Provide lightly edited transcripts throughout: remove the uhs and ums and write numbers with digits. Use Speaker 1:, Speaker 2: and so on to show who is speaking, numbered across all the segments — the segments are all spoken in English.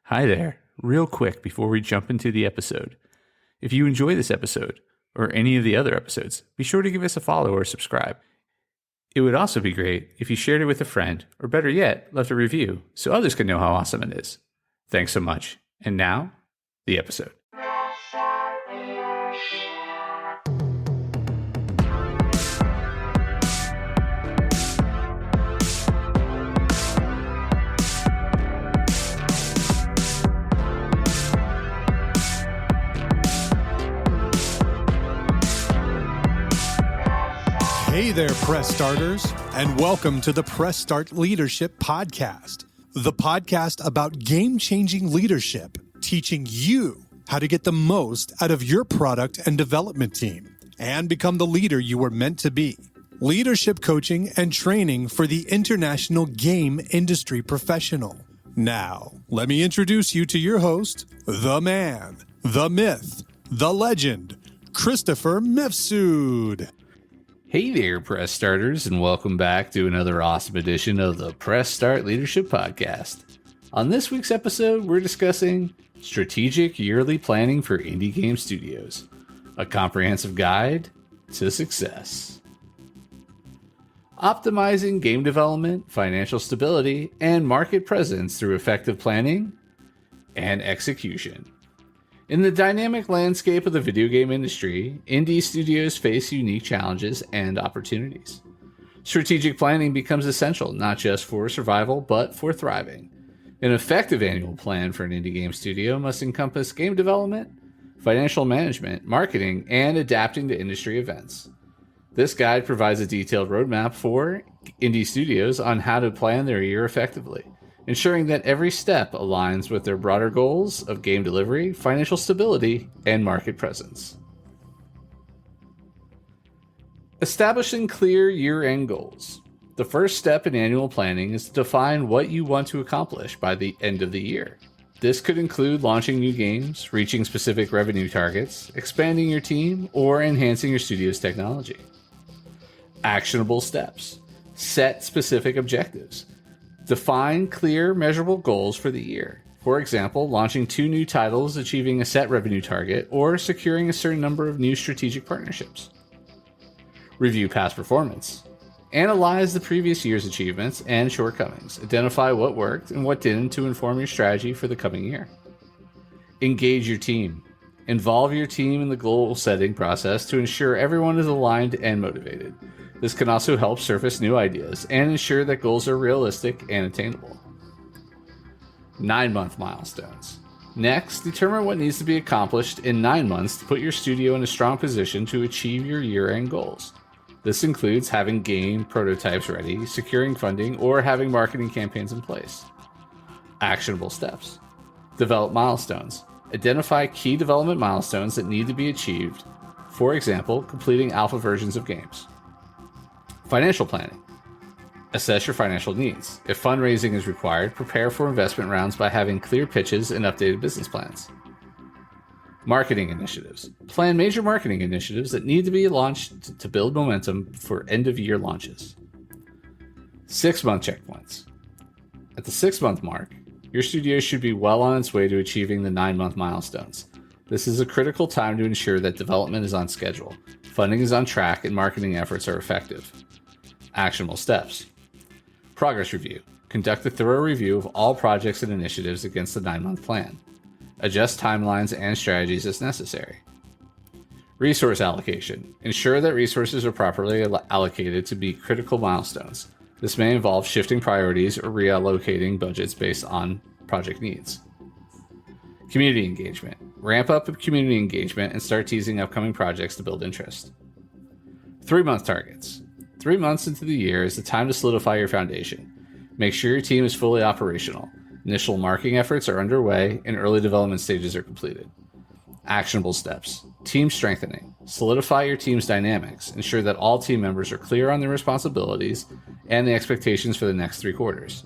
Speaker 1: Hi there. Real quick before we jump into the episode. If you enjoy this episode, or any of the other episodes, be sure to give us a follow or subscribe. It would also be great if you shared it with a friend, or better yet, left a review so others can know how awesome it is. Thanks so much. And now, the episode.
Speaker 2: Hey there, press starters, and welcome to the Press Start Leadership Podcast, the podcast about game-changing leadership, teaching you how to get the most out of your product and development team and become the leader you were meant to be. Leadership coaching and training for the international game industry professional. Now, let me introduce you to your host, the man, the myth, the legend, Christopher Mifsud.
Speaker 1: Hey there, press starters, and welcome back to another awesome edition of the Press Start Leadership Podcast. On this week's episode, we're discussing strategic yearly planning for indie game studios, a comprehensive guide to success. Optimizing game development, financial stability, and market presence through effective planning and execution. In the dynamic landscape of the video game industry, indie studios face unique challenges and opportunities. Strategic planning becomes essential not just for survival, but for thriving. An effective annual plan for an indie game studio must encompass game development, financial management, marketing, and adapting to industry events. This guide provides a detailed roadmap for indie studios on how to plan their year effectively, ensuring that every step aligns with their broader goals of game delivery, financial stability, and market presence. Establishing clear year-end goals. The first step in annual planning is to define what you want to accomplish by the end of the year. This could include launching new games, reaching specific revenue targets, expanding your team, or enhancing your studio's technology. Actionable steps. Set specific objectives. Define clear, measurable goals for the year. For example, launching 2 new titles, achieving a set revenue target, or securing a certain number of new strategic partnerships. Review past performance. Analyze the previous year's achievements and shortcomings. Identify what worked and what didn't to inform your strategy for the coming year. Engage your team. Involve your team in the goal-setting process to ensure everyone is aligned and motivated. This can also help surface new ideas and ensure that goals are realistic and attainable. 9-month milestones. Next, determine what needs to be accomplished in 9 months to put your studio in a strong position to achieve your year-end goals. This includes having game prototypes ready, securing funding, or having marketing campaigns in place. Actionable steps. Develop milestones. Identify key development milestones that need to be achieved. For example, completing alpha versions of games. Financial planning. Assess your financial needs. If fundraising is required, prepare for investment rounds by having clear pitches and updated business plans. Marketing initiatives. Plan major marketing initiatives that need to be launched to build momentum for end-of-year launches. 6-month checkpoints. At the 6-month mark, your studio should be well on its way to achieving the 9-month milestones. This is a critical time to ensure that development is on schedule, funding is on track, and marketing efforts are effective. Actionable steps. Progress review. Conduct a thorough review of all projects and initiatives against the 9-month plan. Adjust timelines and strategies as necessary. Resource allocation. Ensure that resources are properly allocated to meet critical milestones. This may involve shifting priorities or reallocating budgets based on project needs. Community engagement. Ramp up community engagement and start teasing upcoming projects to build interest. 3-month targets. 3 months into the year is the time to solidify your foundation. Make sure your team is fully operational. Initial marketing efforts are underway and early development stages are completed. Actionable steps. Team strengthening. Solidify your team's dynamics. Ensure that all team members are clear on their responsibilities and the expectations for the next 3 quarters.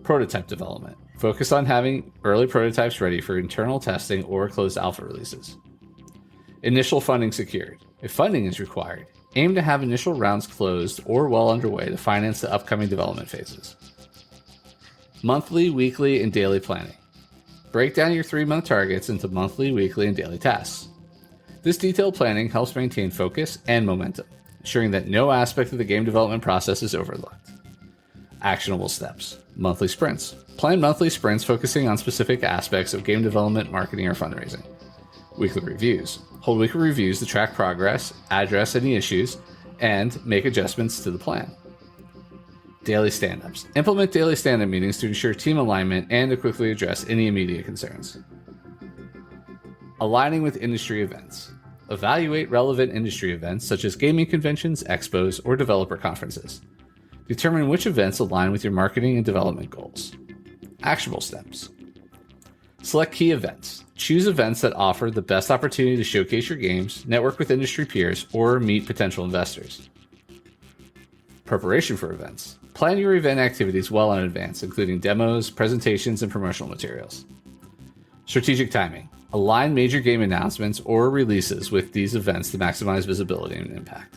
Speaker 1: Prototype development. Focus on having early prototypes ready for internal testing or closed alpha releases. Initial funding secured. If funding is required, aim to have initial rounds closed or well underway to finance the upcoming development phases. Monthly, weekly, and daily planning. Break down your 3-month targets into monthly, weekly, and daily tasks. This detailed planning helps maintain focus and momentum, ensuring that no aspect of the game development process is overlooked. Actionable steps. Monthly sprints. Plan monthly sprints focusing on specific aspects of game development, marketing, or fundraising. Weekly reviews. Hold weekly reviews to track progress, address any issues, and make adjustments to the plan. Daily stand-ups. Implement daily stand-up meetings to ensure team alignment and to quickly address any immediate concerns. Aligning with industry events. Evaluate relevant industry events such as gaming conventions, expos, or developer conferences. Determine which events align with your marketing and development goals. Actionable steps. Select key events. Choose events that offer the best opportunity to showcase your games, network with industry peers, or meet potential investors. Preparation for events. Plan your event activities well in advance, including demos, presentations, and promotional materials. Strategic timing. Align major game announcements or releases with these events to maximize visibility and impact.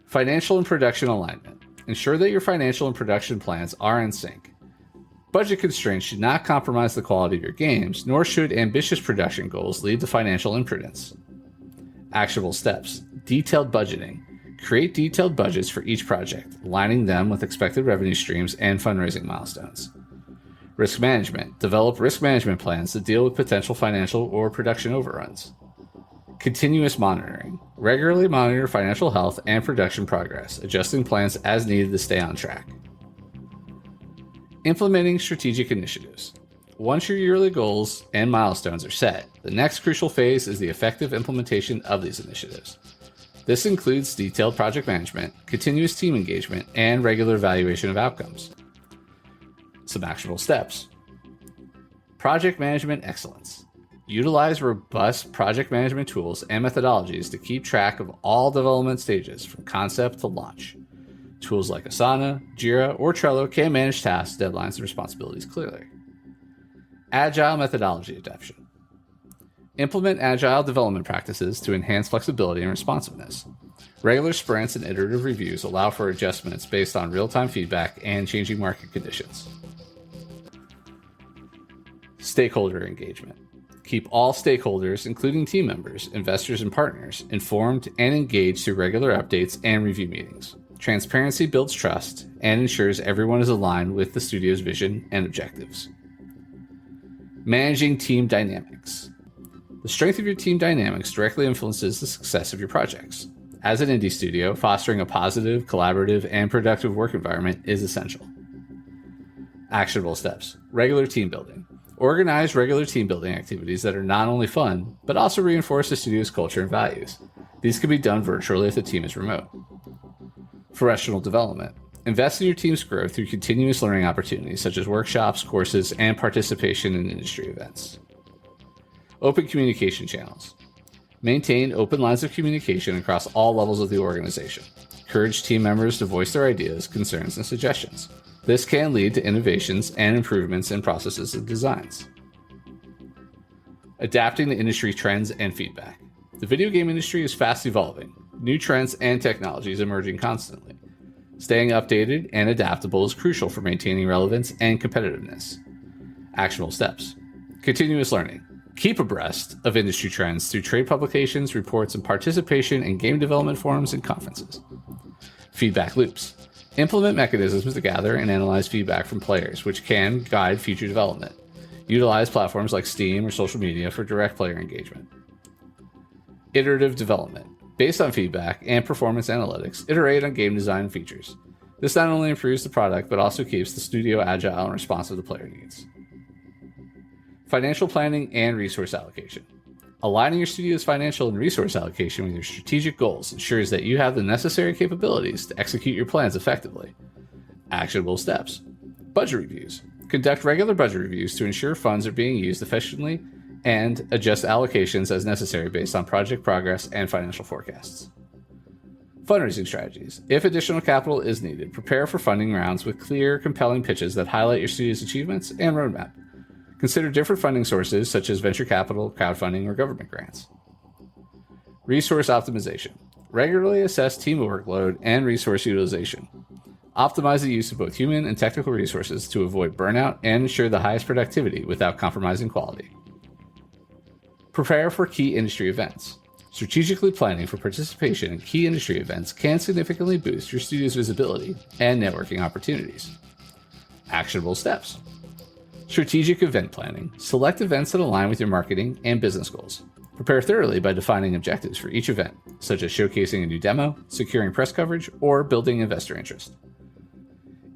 Speaker 1: Financial and production alignment. Ensure that your financial and production plans are in sync. Budget constraints should not compromise the quality of your games, nor should ambitious production goals lead to financial imprudence. Actionable steps. Detailed budgeting. Create detailed budgets for each project, aligning them with expected revenue streams and fundraising milestones. Risk management. Develop risk management plans to deal with potential financial or production overruns. Continuous monitoring. Regularly monitor financial health and production progress, adjusting plans as needed to stay on track. Implementing strategic initiatives. Once your yearly goals and milestones are set, the next crucial phase is the effective implementation of these initiatives. This includes detailed project management, continuous team engagement, and regular evaluation of outcomes. Some actionable steps. Project management excellence. Utilize robust project management tools and methodologies to keep track of all development stages from concept to launch. Tools like Asana, Jira, or Trello can manage tasks, deadlines, and responsibilities clearly. Agile methodology adoption. Implement agile development practices to enhance flexibility and responsiveness. Regular sprints and iterative reviews allow for adjustments based on real-time feedback and changing market conditions. Stakeholder engagement. Keep all stakeholders, including team members, investors, and partners, informed and engaged through regular updates and review meetings. Transparency builds trust and ensures everyone is aligned with the studio's vision and objectives. Managing team dynamics. The strength of your team dynamics directly influences the success of your projects. As an indie studio, fostering a positive, collaborative, and productive work environment is essential. Actionable steps. Regular team building. Organize regular team building activities that are not only fun, but also reinforce the studio's culture and values. These can be done virtually if the team is remote. Professional development. Invest in your team's growth through continuous learning opportunities such as workshops, courses, and participation in industry events. Open communication channels. Maintain open lines of communication across all levels of the organization. Encourage team members to voice their ideas, concerns, and suggestions. This can lead to innovations and improvements in processes and designs. Adapting to industry trends and feedback. The video game industry is fast evolving. New trends and technologies emerging constantly. Staying updated and adaptable is crucial for maintaining relevance and competitiveness. Actionable steps. Continuous learning. Keep abreast of industry trends through trade publications, reports, and participation in game development forums and conferences. Feedback loops. Implement mechanisms to gather and analyze feedback from players, which can guide future development. Utilize platforms like Steam or social media for direct player engagement. Iterative development. Based on feedback and performance analytics, iterate on game design features. This not only improves the product, but also keeps the studio agile and responsive to player needs. Financial planning and resource allocation. Aligning your studio's financial and resource allocation with your strategic goals ensures that you have the necessary capabilities to execute your plans effectively. Actionable steps. Budget reviews. Conduct regular budget reviews to ensure funds are being used efficiently and adjust allocations as necessary based on project progress and financial forecasts. Fundraising strategies. If additional capital is needed, prepare for funding rounds with clear, compelling pitches that highlight your studio's achievements and roadmap. Consider different funding sources such as venture capital, crowdfunding, or government grants. Resource optimization. Regularly assess team workload and resource utilization. Optimize the use of both human and technical resources to avoid burnout and ensure the highest productivity without compromising quality. Prepare for key industry events. Strategically planning for participation in key industry events can significantly boost your studio's visibility and networking opportunities. Actionable steps. Strategic event planning. Select events that align with your marketing and business goals. Prepare thoroughly by defining objectives for each event, such as showcasing a new demo, securing press coverage, or building investor interest.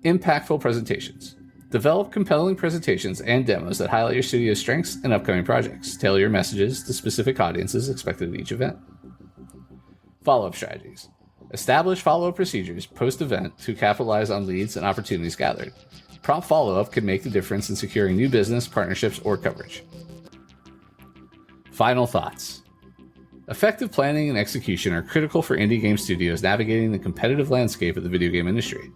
Speaker 1: Impactful presentations. Develop compelling presentations and demos that highlight your studio's strengths and upcoming projects. Tailor your messages to specific audiences expected at each event. Follow-up strategies. Establish follow-up procedures post-event to capitalize on leads and opportunities gathered. Prompt follow-up can make the difference in securing new business, partnerships, or coverage. Final thoughts. Effective planning and execution are critical for indie game studios navigating the competitive landscape of the video game industry.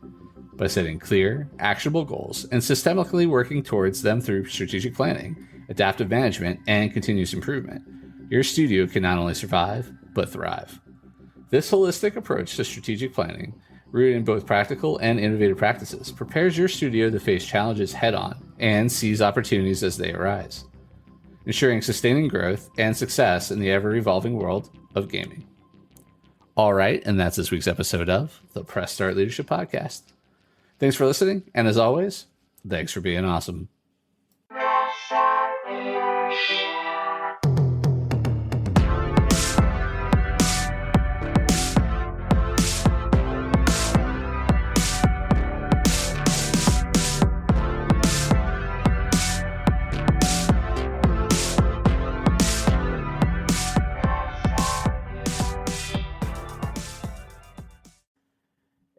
Speaker 1: By setting clear, actionable goals and systematically working towards them through strategic planning, adaptive management, and continuous improvement, your studio can not only survive, but thrive. This holistic approach to strategic planning, rooted in both practical and innovative practices, prepares your studio to face challenges head-on and seize opportunities as they arise, ensuring sustaining growth and success in the ever-evolving world of gaming. All right, and that's this week's episode of the Press Start Leadership Podcast. Thanks for listening, and as always, thanks for being awesome.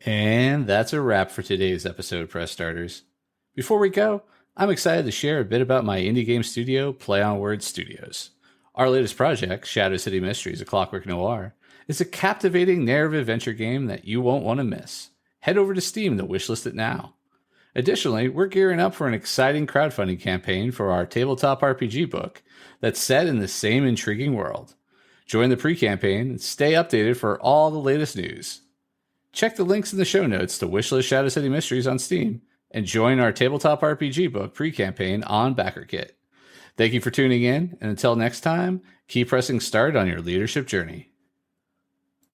Speaker 1: And that's a wrap for today's episode, Press Starters. Before we go, I'm excited to share a bit about my indie game studio, Play on Words Studios. Our latest project, Shadow City Mysteries: A Clockwork Noir, is a captivating narrative adventure game that you won't want to miss. Head over to Steam to wishlist it now. Additionally, we're gearing up for an exciting crowdfunding campaign for our tabletop RPG book that's set in the same intriguing world. Join the pre-campaign and stay updated for all the latest news. Check the links in the show notes to wishlist Shadow City Mysteries on Steam and join our tabletop RPG book pre-campaign on BackerKit. Thank you for tuning in, and until next time, keep pressing start on your leadership journey.